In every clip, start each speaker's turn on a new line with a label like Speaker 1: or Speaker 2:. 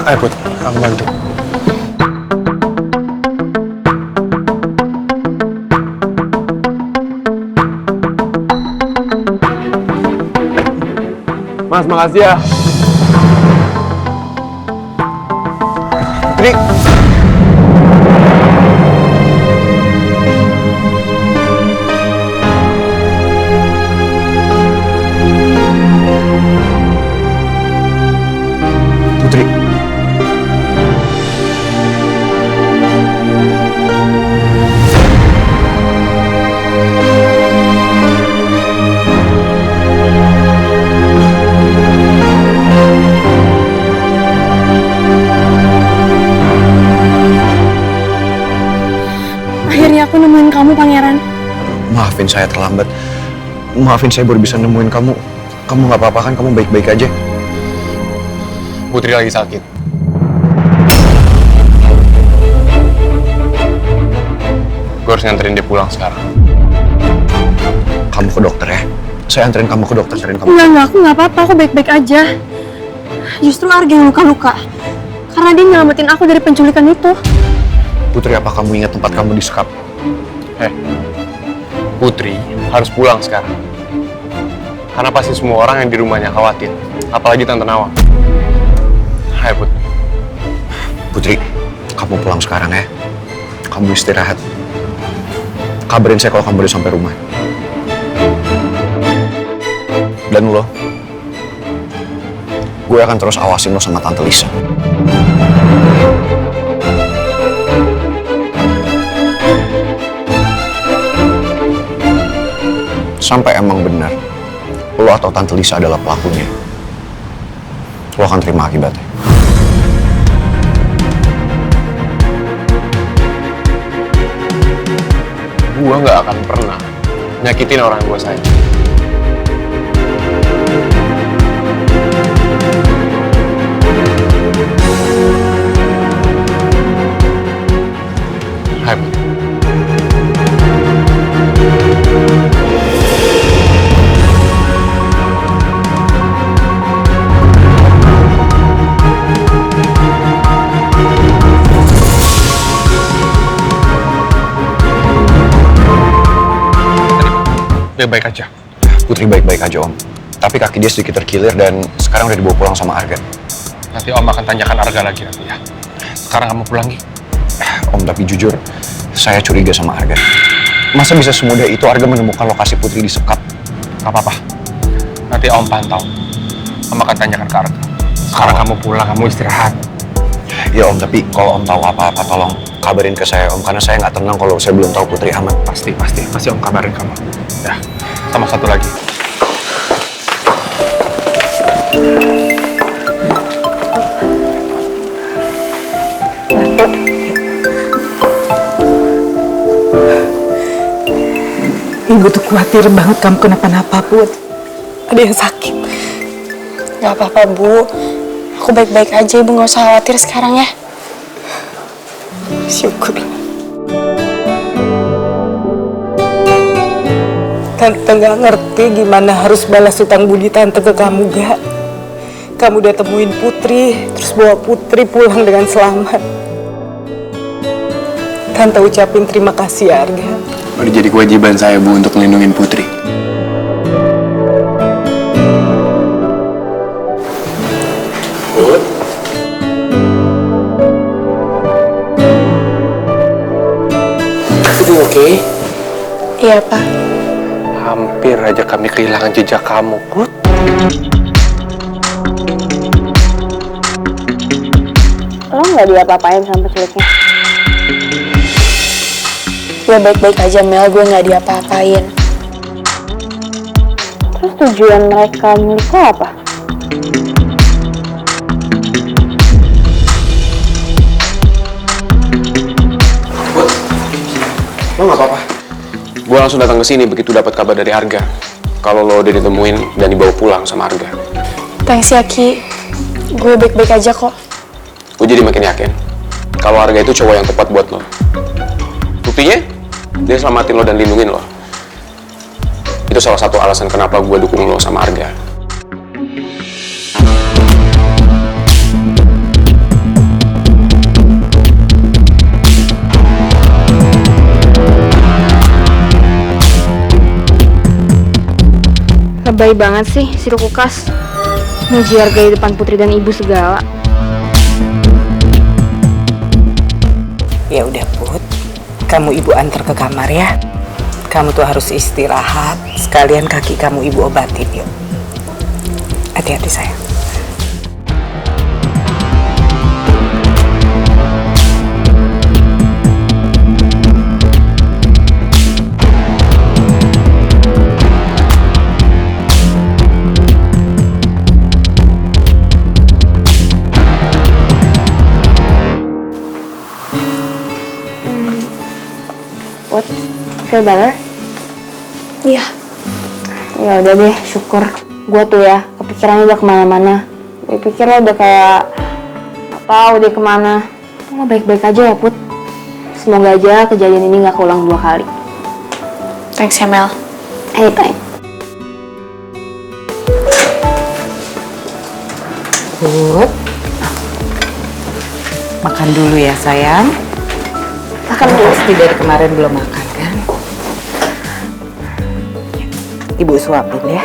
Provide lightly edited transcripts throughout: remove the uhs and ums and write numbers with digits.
Speaker 1: Ayo Put, aku bantu. Mas, makasih ya. Putri. Putri.
Speaker 2: Akhirnya aku nemuin kamu, Pangeran.
Speaker 3: Maafin saya terlambat. Maafin saya baru bisa nemuin kamu. Kamu nggak apa-apa kan? Kamu baik-baik aja?
Speaker 1: Putri lagi sakit. Gue harus nganterin dia pulang sekarang.
Speaker 3: Kamu ke dokter ya? Saya anterin kamu ke dokter, cariin kamu.
Speaker 2: Enggak, aku nggak apa-apa, aku baik-baik aja. Justru Arga yang luka-luka. Karena dia nyelamatin aku dari penculikan itu.
Speaker 3: Putri, apa kamu ingat tempat kamu disekap?
Speaker 1: Putri harus pulang sekarang. Karena pasti semua orang yang di rumahnya khawatir. Apalagi Tante Nawang. Hai Put.
Speaker 3: Putri, kamu pulang sekarang ya. Kamu istirahat. Kabarin saya kalau kamu udah sampai rumah. Dan lo, gue akan terus awasin lo sama Tante Lisa. Sampai emang benar lo atau Tante Lisa adalah pelakunya, lo akan terima akibatnya.
Speaker 1: Gue gak akan pernah nyakitin orang yang gue sayang. Hai Put. Baik-baik aja.
Speaker 3: Putri baik-baik aja, Om. Tapi kaki dia sedikit terkilir dan sekarang udah dibawa pulang sama Arga.
Speaker 1: Nanti Om akan tanyakan Arga lagi nanti ya. Sekarang kamu pulang, Gi.
Speaker 3: Om, tapi jujur, saya curiga sama Arga. Masa bisa semudah itu Arga menemukan lokasi Putri disekap?
Speaker 1: Gak apa-apa. Nanti Om pantau. Om akan tanyakan ke Arga. Sekarang kamu pulang, kamu istirahat.
Speaker 3: Ya Om, tapi kalau Om tahu apa-apa, tolong kabarin ke saya, Om. Karena saya nggak tenang kalau saya belum tahu Putri aman.
Speaker 1: Pasti Om kabarin kamu. Ya, sama satu lagi.
Speaker 4: Ibu tuh khawatir banget kamu kenapa-napa, Put. Ada yang sakit.
Speaker 2: Gak apa-apa, Bu. Aku baik-baik aja, Ibu. Gak usah khawatir sekarang ya.
Speaker 4: Syukur. Tante gak ngerti gimana harus balas utang budi Tante ke kamu, gak? Kamu udah temuin Putri, terus bawa Putri pulang dengan selamat. Tante ucapin terima kasih ya, Arga.
Speaker 1: Udah jadi kewajiban saya, Bu, untuk melindungi Putri. Put. Itu oke?
Speaker 2: Iya, Pak.
Speaker 1: Hampir aja kami kehilangan jejak kamu, Put.
Speaker 2: Lo nggak diapa-apain sama penculiknya? Ya baik-baik aja, Mel. Gue nggak diapa-apain. Terus tujuan mereka menurut lo apa?
Speaker 1: Put, lo nggak apa-apa? Gue langsung datang ke sini begitu dapat kabar dari Arga. Kalau lo udah ditemuin dan dibawa pulang sama Arga.
Speaker 2: Thanks ya, Ki. Gue baik-baik aja kok.
Speaker 1: Gue jadi makin yakin kalau Arga itu cowok yang tepat buat lo. Buktinya, dia selamatin lo dan lindungin lo. Itu salah satu alasan kenapa gue dukung lo sama Arga.
Speaker 2: Lebay banget sih si Lukas. Muji Arga di depan Putri dan ibu segala.
Speaker 4: Ya udah Put, kamu ibu antar ke kamar ya. Kamu tuh harus istirahat, sekalian kaki kamu ibu obatin yuk. Hati-hati sayang.
Speaker 2: What? Feel better? Iya. Ya udah deh, syukur. Gue tuh ya, kepikirannya udah kemana-mana. Gue pikir lo udah kayak gak tahu deh kemana. Lo baik-baik aja ya, Put. Semoga aja kejadian ini gak keulang 2 kali. Thanks ya, Mel. Anytime.
Speaker 4: Put, makan dulu ya sayang.
Speaker 2: Makan dulu.
Speaker 4: Pasti dari kemarin belum makan kan? Ibu suapin ya.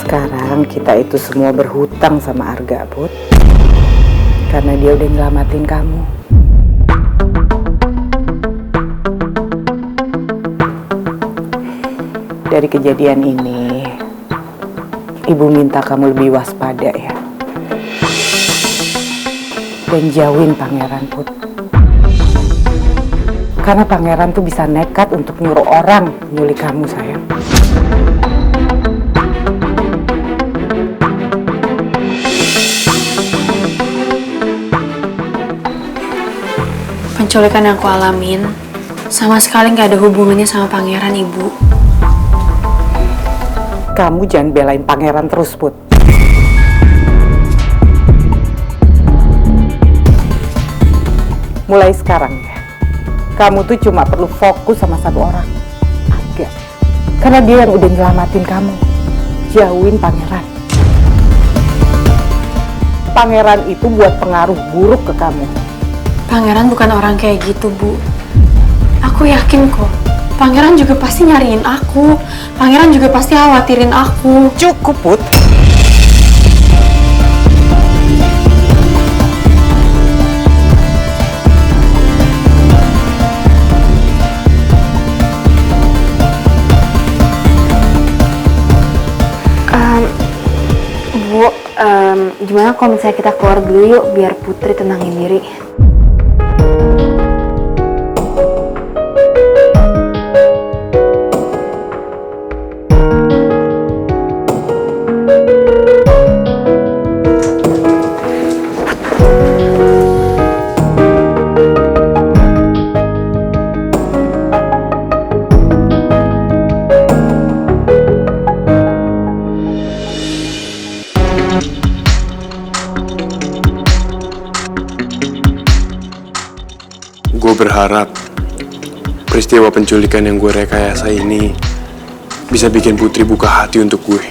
Speaker 4: Sekarang kita itu semua berhutang sama Arga, Put. Karena dia udah nyelamatin kamu. Dari kejadian ini, Ibu minta kamu lebih waspada ya. Dan jauhin Pangeran, Put. Karena Pangeran tuh bisa nekat untuk nyuruh orang nyulik kamu, sayang.
Speaker 2: Penculikan yang aku alamin sama sekali gak ada hubungannya sama Pangeran, Ibu.
Speaker 4: Kamu jangan belain Pangeran terus, Put. Mulai sekarang ya, kamu tuh cuma perlu fokus sama satu orang, Arga. Karena dia yang udah nyelamatin kamu. Jauhin Pangeran. Pangeran itu buat pengaruh buruk ke kamu.
Speaker 2: Pangeran bukan orang kayak gitu, Bu. Aku yakin kok. Pangeran juga pasti nyariin aku. Pangeran juga pasti khawatirin aku.
Speaker 4: Cukup, Put.
Speaker 2: Bu, gimana kalau misalnya kita keluar dulu yuk biar Putri tenangin diri.
Speaker 1: Gue berharap peristiwa penculikan yang gue rekayasa ini bisa bikin Putri buka hati untuk gue.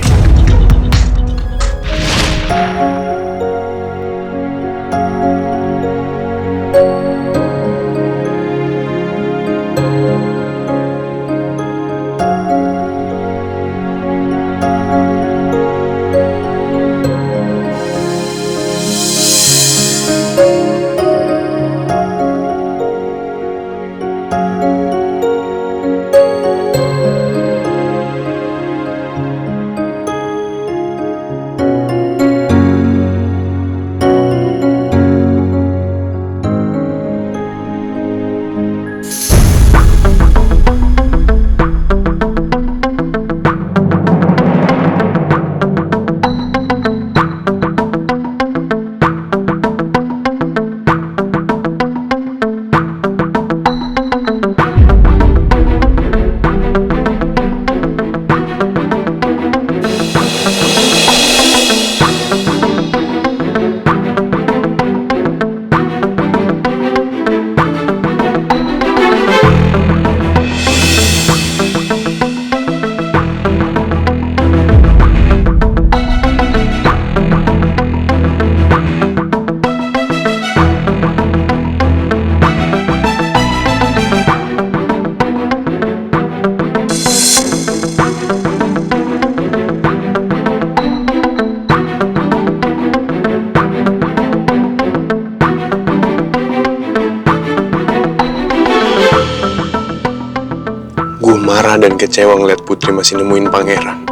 Speaker 5: dan kecewa ngeliat Putri masih nemuin pangeran.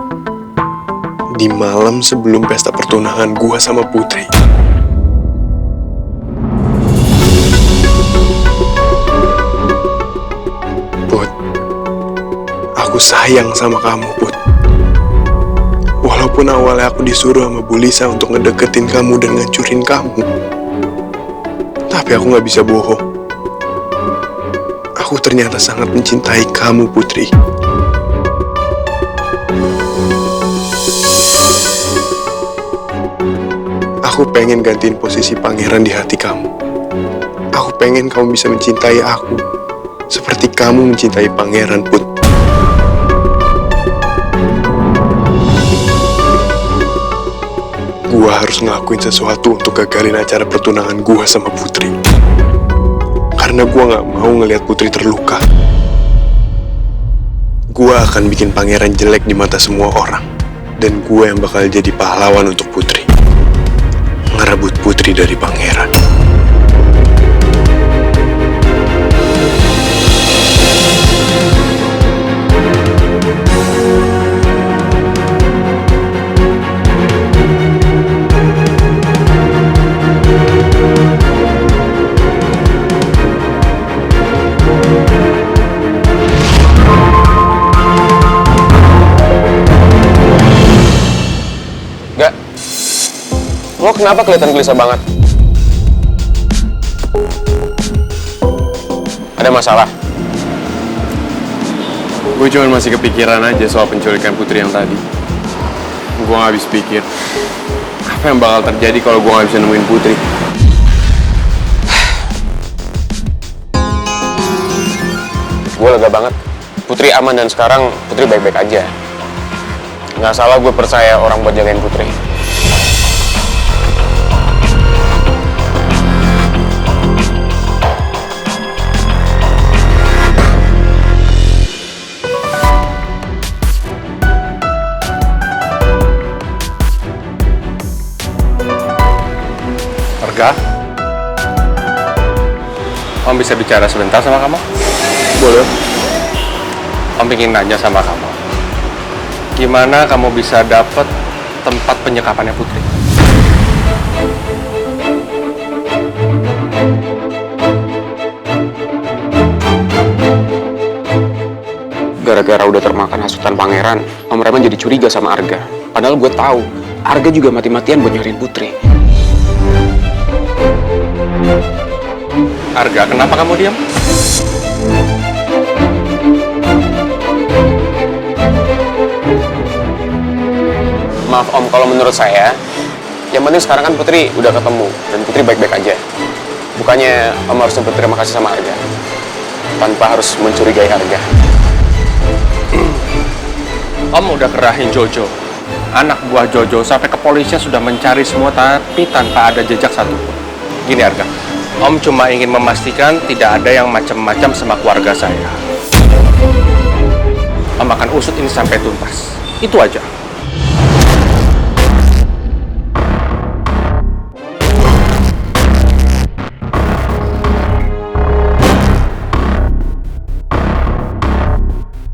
Speaker 5: Di malam sebelum pesta pertunangan gua sama Putri. Put, aku sayang sama kamu, Put. Walaupun awalnya aku disuruh sama Bu Lisa untuk ngedeketin kamu dan ngancurin kamu, tapi aku gak bisa bohong. Aku ternyata sangat mencintai kamu, Putri. Aku pengen gantiin posisi pangeran di hati kamu. Aku pengen kamu bisa mencintai aku seperti kamu mencintai pangeran, Put. Gua harus ngelakuin sesuatu untuk gagalin acara pertunangan gua sama Putri. Karena gua gak mau ngelihat Putri terluka. Gua akan bikin pangeran jelek di mata semua orang. Dan gua yang bakal jadi pahlawan untuk Putri. Ngerebut Putri dari pangeran.
Speaker 1: Gak. Lo kenapa kelihatan gelisah banget? Ada masalah?
Speaker 5: Gue cuma masih kepikiran aja soal penculikan Putri yang tadi. Gue gak habis pikir apa yang bakal terjadi kalau gue gak bisa nemuin Putri.
Speaker 1: Gue lega banget. Putri aman dan sekarang Putri baik-baik aja. Nggak salah gue percaya orang buat jagain Putri.
Speaker 5: Arga? Om bisa bicara sebentar sama kamu?
Speaker 1: Boleh.
Speaker 5: Om ingin nanya sama kamu. Gimana kamu bisa dapet tempat penyekapannya Putri?
Speaker 1: Gara-gara udah termakan hasutan pangeran, Om Reman jadi curiga sama Arga. Padahal gue tahu, Arga juga mati-matian buat nyariin Putri.
Speaker 5: Arga, kenapa kamu diam?
Speaker 1: Maaf Om, kalau menurut saya, yang penting sekarang kan Putri udah ketemu, dan Putri baik-baik aja. Bukannya Om harus berterima kasih sama Arga, tanpa harus mencurigai Arga.
Speaker 5: Om udah kerahin Jojo, anak buah Jojo, sampai kepolisian sudah mencari semua tapi tanpa ada jejak satupun. Gini Arga, Om cuma ingin memastikan tidak ada yang macam-macam sama keluarga saya. Om akan usut ini sampai tuntas. Itu aja.